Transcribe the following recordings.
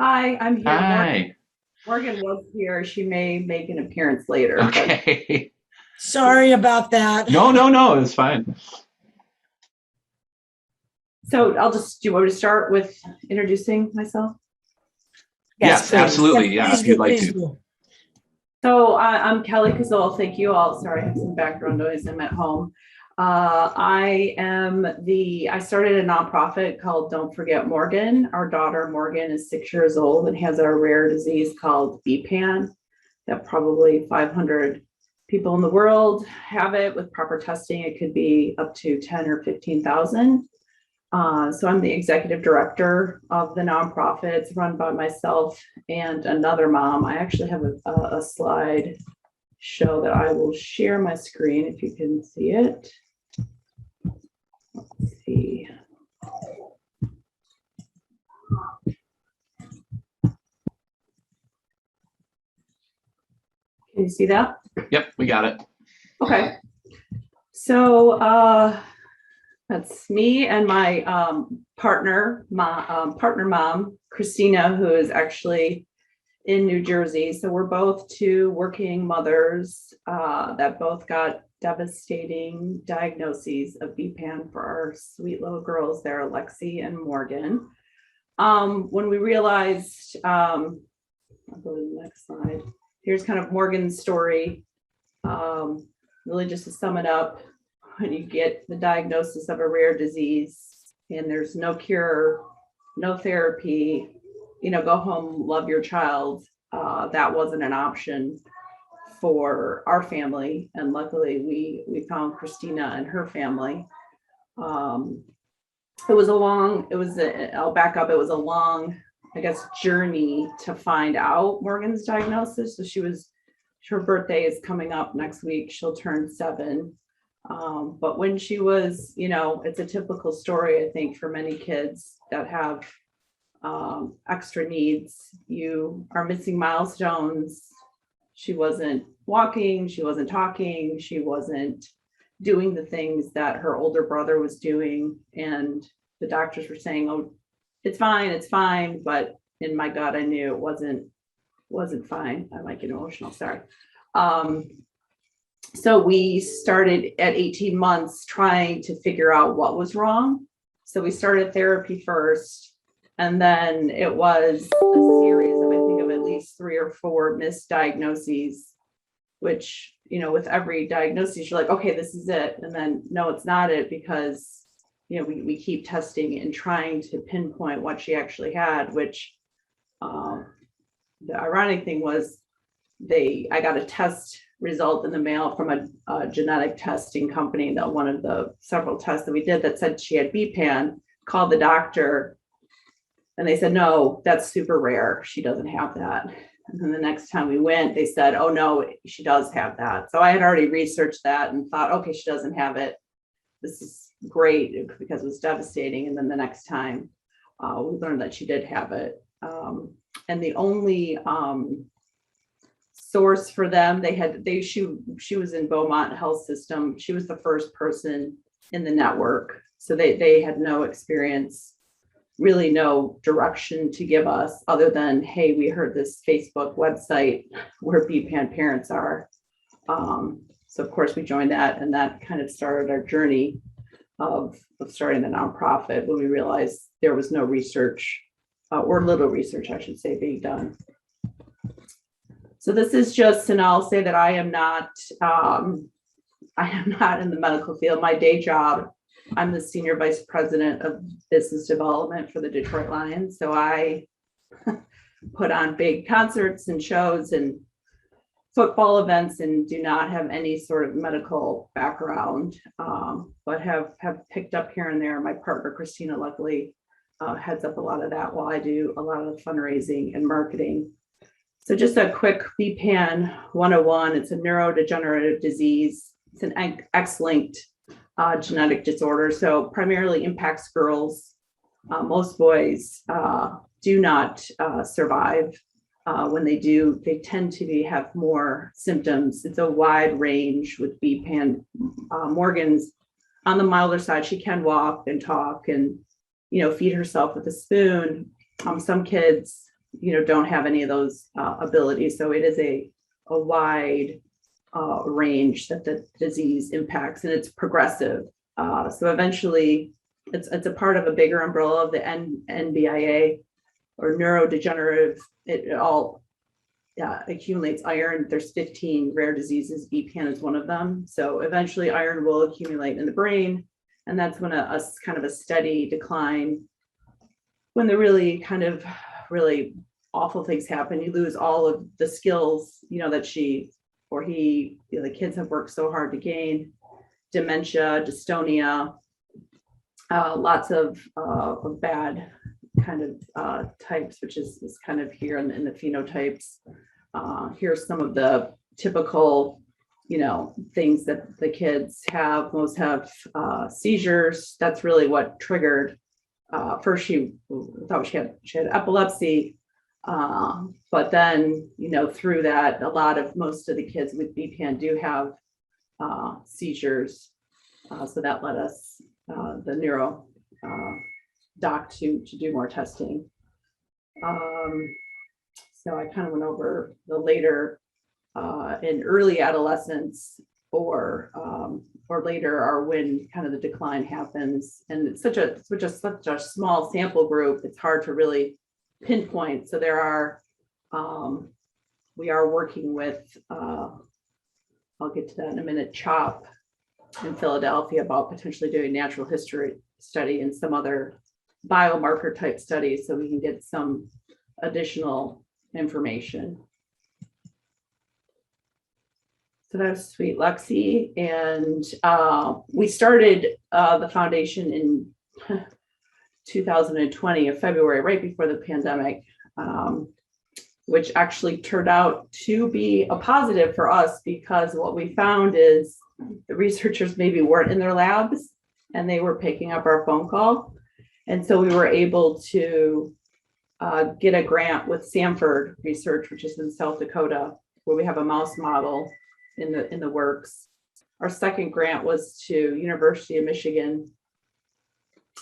Hi, I'm here. Hi. Morgan was here. She may make an appearance later, but Okay. Sorry about that. No, it's fine. so do you want me to start with introducing myself? Yes, Yes, please. absolutely. Yes, Yeah, please if you'd do. like Please to. do. I'm Kelly Kozole. Thank you all. Sorry, I have some background noise. I'm at home. I started a nonprofit called Don't Forget Morgan. Our daughter Morgan is 6 years old and has a rare disease called BPAN that probably 500 people in the world have it. With proper testing, it could be up to 10 or 15,000. So I'm the executive director of the nonprofit. It's run by myself and another mom. I actually have a slide show that I will share my screen if you can see it. Let's see. Can you see that? Yep, we got it. Okay. So that's me and my partner mom, Christina, who is actually in New Jersey. So we're both two working mothers that both got devastating diagnoses of BPAN for our sweet little girls there, Lexi and Morgan. When we realized, I'll go to the next slide. Here's kind of Morgan's story. Really just to sum it up, when you get the diagnosis of a rare disease and there's no cure, no therapy, go home, love your child. That wasn't an option for our family. And luckily we found Christina and her family. I'll back up. It was a long, I guess, journey to find out Morgan's diagnosis. So her birthday is coming up next week. She'll turn 7. But when she was, it's a typical story, I think, for many kids that have extra needs. You are missing milestones. She wasn't walking, she wasn't talking, she wasn't doing the things that her older brother was doing. And the doctors were saying, oh, it's fine. But in my gut, I knew it wasn't fine. I might get emotional, sorry. So we started at 18 months trying to figure out what was wrong. So we started therapy first, and then it was a series of, I think, of at least 3 or 4 misdiagnoses, which, with every diagnosis, you're like, okay, this is it. And then, no, it's not it, because, we keep testing and trying to pinpoint what she actually had, which the ironic thing was I got a test result in the mail from a genetic testing company, that one of the several tests that we did that said she had BPAN. Called the doctor and they said, no, that's super rare. She doesn't have that. And then the next time we went, they said, oh no, she does have that. So I had already researched that and thought, okay, she doesn't have it. This is great, because it was devastating. And then the next time we learned that she did have it. And the only source for them, she was in Beaumont Health System. She was the first person in the network. So they had no experience, really no direction to give us other than, hey, we heard this Facebook website where BPAN parents are. So of course we joined that, and that kind of started our journey of starting the nonprofit, when we realized there was no research, or little research, I should say, being done. So this is just, and I'll say that I am not in the medical field. My day job, I'm the senior vice president of business development for the Detroit Lions. So I put on big concerts and shows and football events, and do not have any sort of medical background, but have picked up here and there. My partner, Christina, luckily heads up a lot of that, while I do a lot of the fundraising and marketing. So just a quick BPAN 101, it's a neurodegenerative disease. It's an X-linked genetic disorder, so primarily impacts girls. Most boys do not survive. When they do, they tend to have more symptoms. It's a wide range with BPAN. Morgan's on the milder side. She can walk and talk and, feed herself with a spoon. Some kids don't have any of those abilities. So it is a wide range that the disease impacts, and it's progressive. So eventually it's a part of a bigger umbrella of the NBIA, or neurodegenerative. It all accumulates iron. There's 15 rare diseases. BPAN is one of them. So eventually iron will accumulate in the brain. And that's when a kind of a steady decline, when the really awful things happen, you lose all of the skills, that she or he, the kids have worked so hard to gain. Dementia, dystonia, lots of bad kind of types, which is kind of here in the phenotypes. Here's some of the typical, things that the kids have. Most have seizures. That's really what triggered. First, she thought she had epilepsy, but then, through that, most of the kids with BPAN do have seizures. So that led us, the neuro doc, to do more testing. So I kind of went over the later in early adolescence or later, or when kind of the decline happens, and it's such a small sample group, it's hard to really pinpoint. So there are, we are working with, I'll get to that in a minute, CHOP in Philadelphia, about potentially doing natural history study and some other biomarker type studies, so we can get some additional information. So that's Sweet Lexi. And we started the foundation in 2020 of February, right before the pandemic, which actually turned out to be a positive for us, because what we found is the researchers maybe weren't in their labs and they were picking up our phone call. And so we were able to get a grant with Sanford Research, which is in South Dakota, where we have a mouse model in the works. Our second grant was to University of Michigan,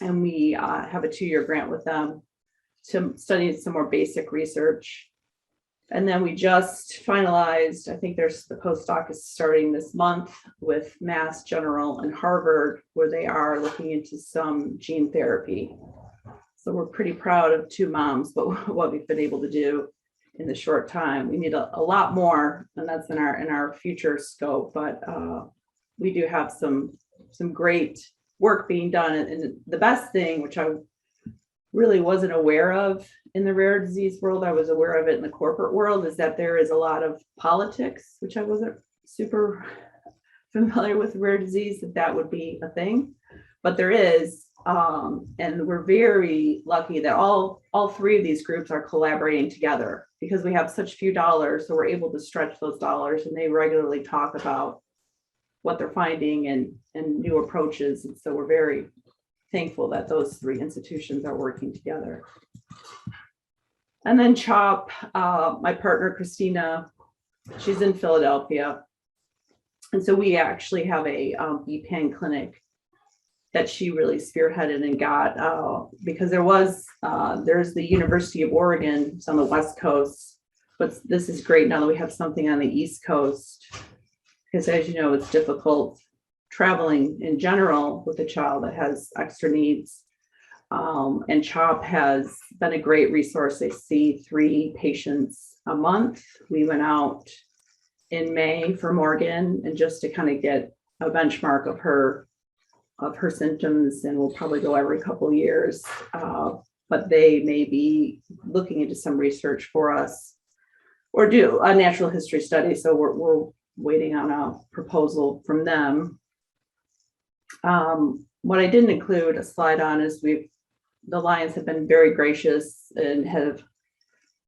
and we have a 2-year grant with them to study some more basic research. And then we just finalized, I think the postdoc is starting this month with Mass General and Harvard, where they are looking into some gene therapy. So we're pretty proud of 2 moms, but what we've been able to do in the short time. We need a lot more, and that's in our future scope, but we do have some great work being done. And the best thing, which I really wasn't aware of in the rare disease world, I was aware of it in the corporate world, is that there is a lot of politics, which I wasn't super familiar with rare disease, that would be a thing, but there is. And we're very lucky that all 3 of these groups are collaborating together, because we have such few dollars. So we're able to stretch those dollars, and they regularly talk about what they're finding and new approaches. And so we're very thankful that those 3 institutions are working together. And then CHOP, my partner, Christina, she's in Philadelphia. And so we actually have a BPAN clinic that she really spearheaded and got, because there's the University of Oregon, it's on the West Coast, but this is great now that we have something on the East Coast, because as you know, it's difficult traveling in general with a child that has extra needs. And CHOP has been a great resource. They see 3 patients a month. We went out in May for Morgan, and just to kind of get a benchmark of her symptoms, and we'll probably go every couple of years, but they may be looking into some research for us, or do a natural history study. So we're waiting on a proposal from them. What I didn't include a slide on is the Lions have been very gracious and have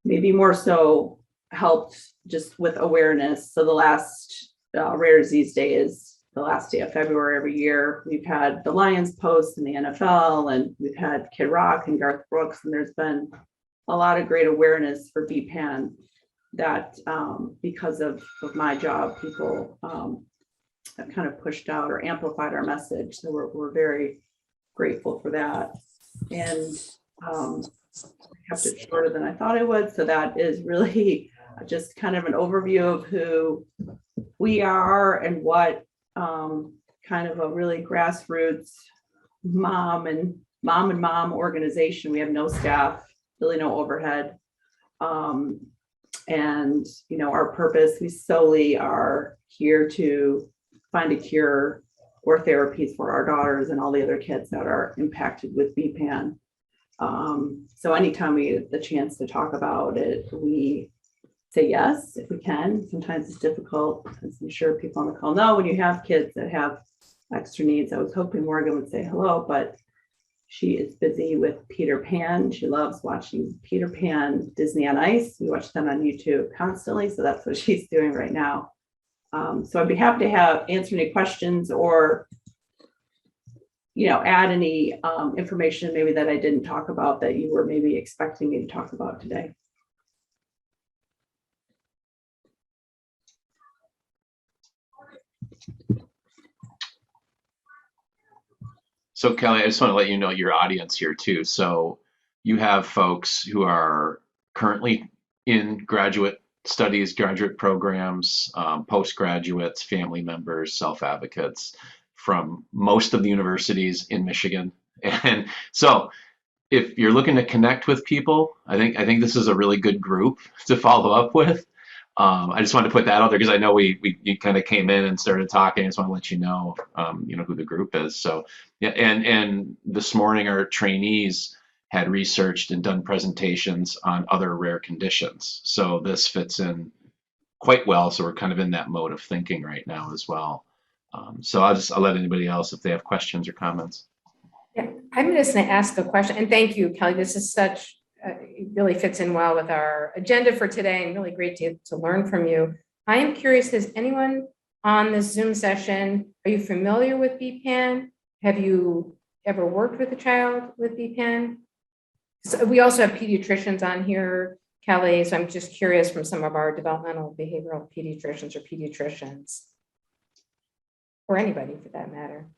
maybe more so helped just with awareness. So the last Rare Disease Day is the last day of February every year. We've had the Lions post in the NFL, and we've had Kid Rock and Garth Brooks, and there's been a lot of great awareness for BPAN that because of my job, people have kind of pushed out or amplified our message. So we're very grateful for that. And kept it shorter than I thought I would. So that is really just kind of an overview of who we are and what kind of a really grassroots mom and mom organization. We have no staff, really no overhead. And, our purpose, we solely are here to find a cure or therapies for our daughters and all the other kids that are impacted with BPAN. So anytime we get the chance to talk about it, we say yes, if we can. Sometimes it's difficult, as I'm sure people on the call know, when you have kids that have extra needs. I was hoping Morgan would say hello, but she is busy with Peter Pan. She loves watching Peter Pan, Disney on Ice. We watch them on YouTube constantly. So that's what she's doing right now. So I'd be happy to answer any questions or, add any information maybe that I didn't talk about that you were maybe expecting me to talk about today. So Kelly, I just want to let you know your audience here too. So you have folks who are currently in graduate studies, graduate programs, postgraduates, family members, self-advocates from most of the universities in Michigan. And so if you're looking to connect with people, I think this is a really good group to follow up with. I just wanted to put that out there because I know you kind of came in and started talking. I just want to let you know, who the group is. So yeah, and this morning our trainees had researched and done presentations on other rare conditions. So this fits in quite well. So we're kind of in that mode of thinking right now as well. So I'll let anybody else if they have questions or comments. Yeah, I'm just going to ask a question, and thank you, Kelly. This is it really fits in well with our agenda for today, and really great to learn from you. I am curious, has anyone on this Zoom session, are you familiar with BPAN? Have you ever worked with a child with BPAN? So we also have pediatricians on here, Kelly, so I'm just curious from some of our developmental behavioral pediatricians or pediatricians, or anybody for that matter.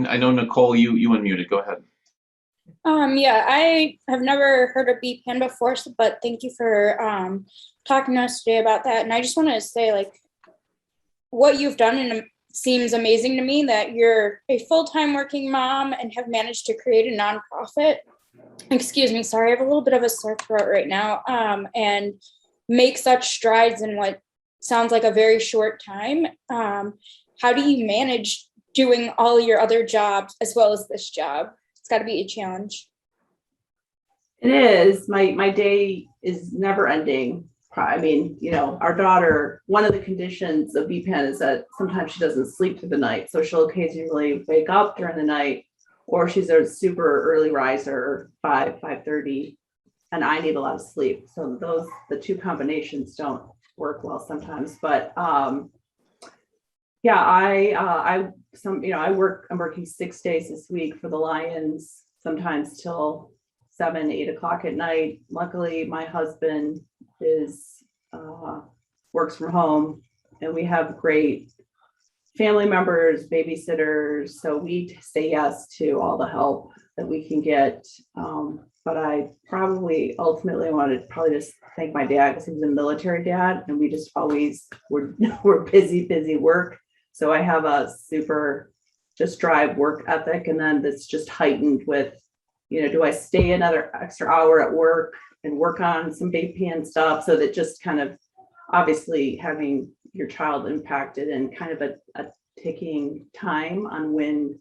I know, Nicole, you unmuted. Go ahead. Yeah, I have never heard of BPAN before, but thank you for talking to us today about that. And I just wanted to say, what you've done and seems amazing to me, that you're a full-time working mom and have managed to create a nonprofit. Excuse me, sorry, I have a little bit of a sore throat right now. And make such strides in what sounds like a very short time. How do you manage doing all your other jobs as well as this job? It's got to be a challenge. It is. My day is never ending. I mean, our daughter, one of the conditions of BPAN is that sometimes she doesn't sleep through the night. So she'll occasionally wake up during the night, or she's a super early riser, 5:30, and I need a lot of sleep. So the two combinations don't work well sometimes. But yeah, I'm working 6 days this week for the Lions, sometimes till 7, 8 o'clock at night. Luckily, my husband works from home, and we have great family members, babysitters. So we say yes to all the help that we can get. But I probably ultimately wanted to just thank my dad, because he was a military dad, and we just always we're busy work. So I have a super just drive work ethic, and then that's just heightened with, do I stay another extra hour at work and work on some BPAN stuff? So that just kind of obviously having your child impacted and kind of a ticking time on when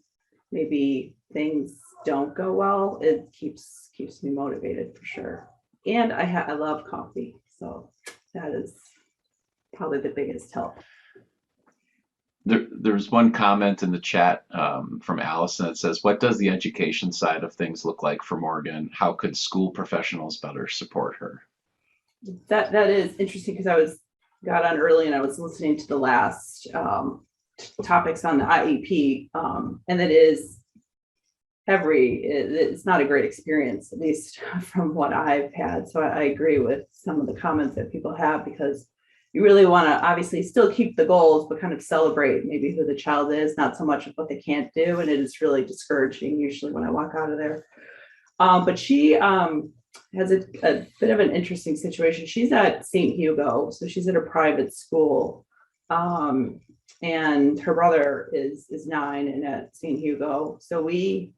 maybe things don't go well, it keeps me motivated for sure. And I love coffee, so that is probably the biggest help. There's one comment in the chat from Allison that says, what does the education side of things look like for Morgan? How could school professionals better support her? That is interesting, because I got on early and I was listening to the last topics on the IEP, and it's not a great experience, at least from what I've had. So I agree with some of the comments that people have, because you really want to obviously still keep the goals, but kind of celebrate maybe who the child is, not so much of what they can't do. And it is really discouraging usually when I walk out of there. But she has a bit of an interesting situation. She's at St. Hugo, so she's at a private school. And her brother is 9 and at St. Hugo. So we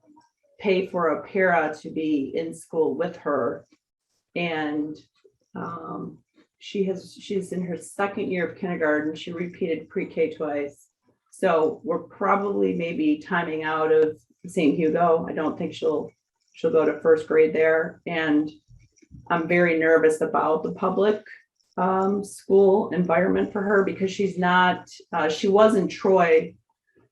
pay for a para to be in school with her. And she's in her 2nd year of kindergarten. She repeated pre-K twice. So we're probably maybe timing out of St. Hugo. I don't think she'll go to 1st grade there. And I'm very nervous about the public school environment for her, because she's not, she was in Troy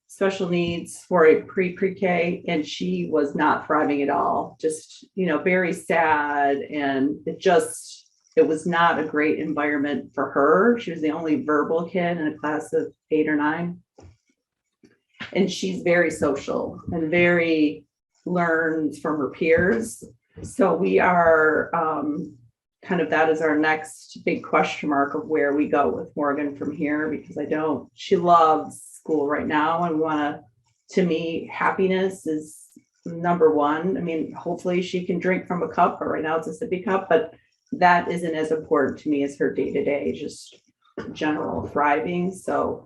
special needs for a pre-K, and she was not thriving at all. Just, very sad. And it was not a great environment for her. She was the only verbal kid in a class of 8 or 9. And she's very social and very learns from her peers. So we are kind of, that is our next big question mark of where we go with Morgan from here, because she loves school right now. And to me, happiness is number one. I mean, hopefully she can drink from a cup, but right now it's a sippy cup, but that isn't as important to me as her day-to-day, just general thriving. So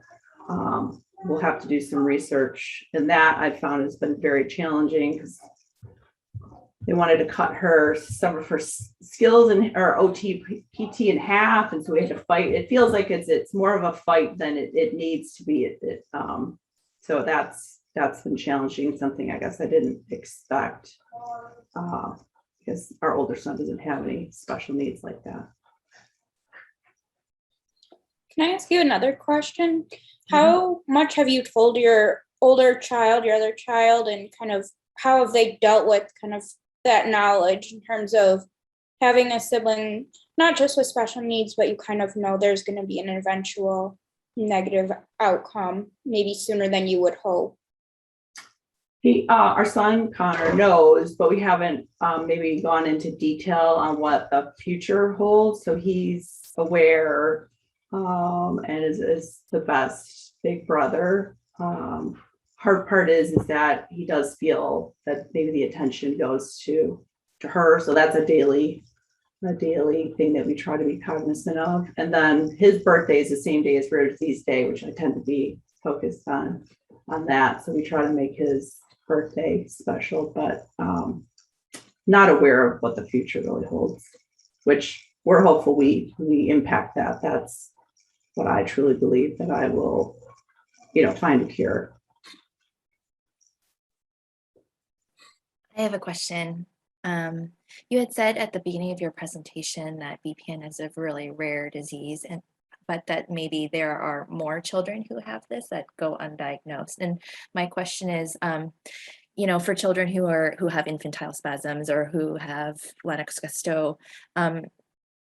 we'll have to do some research, and that I found has been very challenging, because they wanted to cut some of her skills and or OT PT in half, and so we had to fight. It feels like it's more of a fight than it needs to be. So that's been challenging. Something I guess I didn't expect, because our older son doesn't have any special needs like that. Can I ask you another question? How much have you told your other child, and kind of how have they dealt with kind of that knowledge in terms of having a sibling, not just with special needs, but you kind of know there's going to be an eventual negative outcome, maybe sooner than you would hope? Our son Connor knows, but we haven't maybe gone into detail on what the future holds. So he's aware, and is the best big brother. Hard part is that he does feel that maybe the attention goes to her. So that's a daily thing that we try to be cognizant of. And then his birthday is the same day as Rare Disease Day, which I tend to be focused on that. So we try to make his birthday special, but not aware of what the future really holds, which we're hopeful we impact that. That's what I truly believe, that I will, find a cure. I have a question. You had said at the beginning of your presentation that BPAN is a really rare disease, but that maybe there are more children who have this that go undiagnosed. And my question is, for children who have infantile spasms or who have Lennox-Gastaut,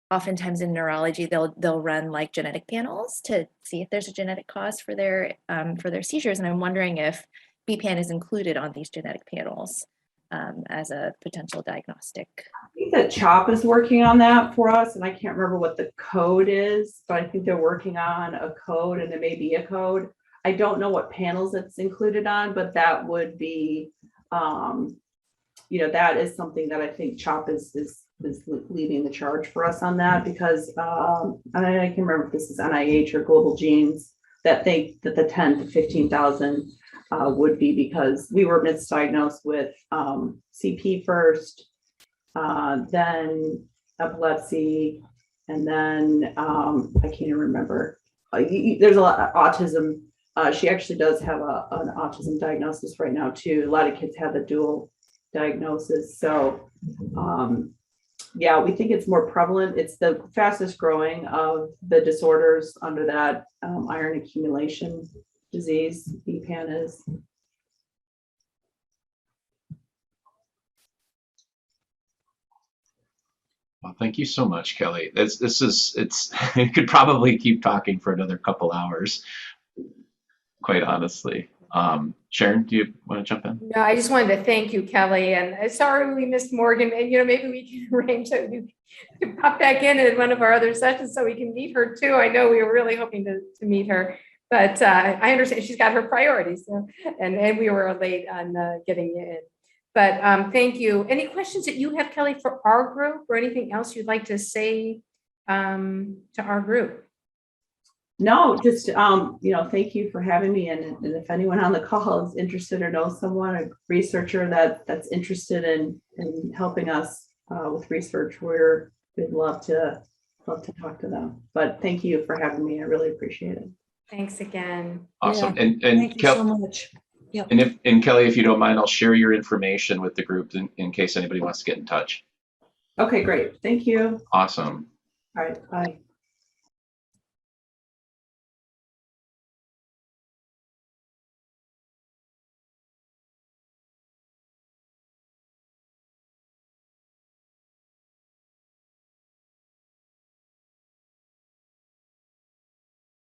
oftentimes in neurology they'll run like genetic panels to see if there's a genetic cause for their seizures. And I'm wondering if BPAN is included on these genetic panels as a potential diagnostic. I think that CHOP is working on that for us, and I can't remember what the code is, but I think they're working on a code, and there may be a code. I don't know what panels it's included on, but that would be, that is something that I think CHOP is leading the charge for us on that, because and I can remember if this is NIH or Global Genes that think that the 10 to 15,000 would be because we were misdiagnosed with CP first, then epilepsy, and then I can't even remember. There's a lot of autism. She actually does have an autism diagnosis right now too. A lot of kids have a dual diagnosis. So yeah, we think it's more prevalent. It's the fastest growing of the disorders under that iron accumulation disease. BPAN is. Well, thank you so much, Kelly. You could probably keep talking for another couple hours, quite honestly. Sharon, do you want to jump in? No, I just wanted to thank you, Kelly, and sorry we missed Morgan, and maybe we can arrange that you can pop back in one of our other sessions so we can meet her too. I know we were really hoping to meet her, but I understand she's got her priorities, and we were late on getting you in. But thank you. Any questions that you have, Kelly, for our group or anything else you'd like to say to our group? No, just, thank you for having me. And if anyone on the call is interested or knows someone, a researcher that's interested in helping us with research, we'd love to talk to them. But thank you for having me. I really appreciate it. Thanks again. Awesome. Thank And you so much. Yep. and Kelly, if you don't mind, I'll share your information with the group in case anybody wants to get in touch. Okay, great. Thank you. Awesome. All right, bye.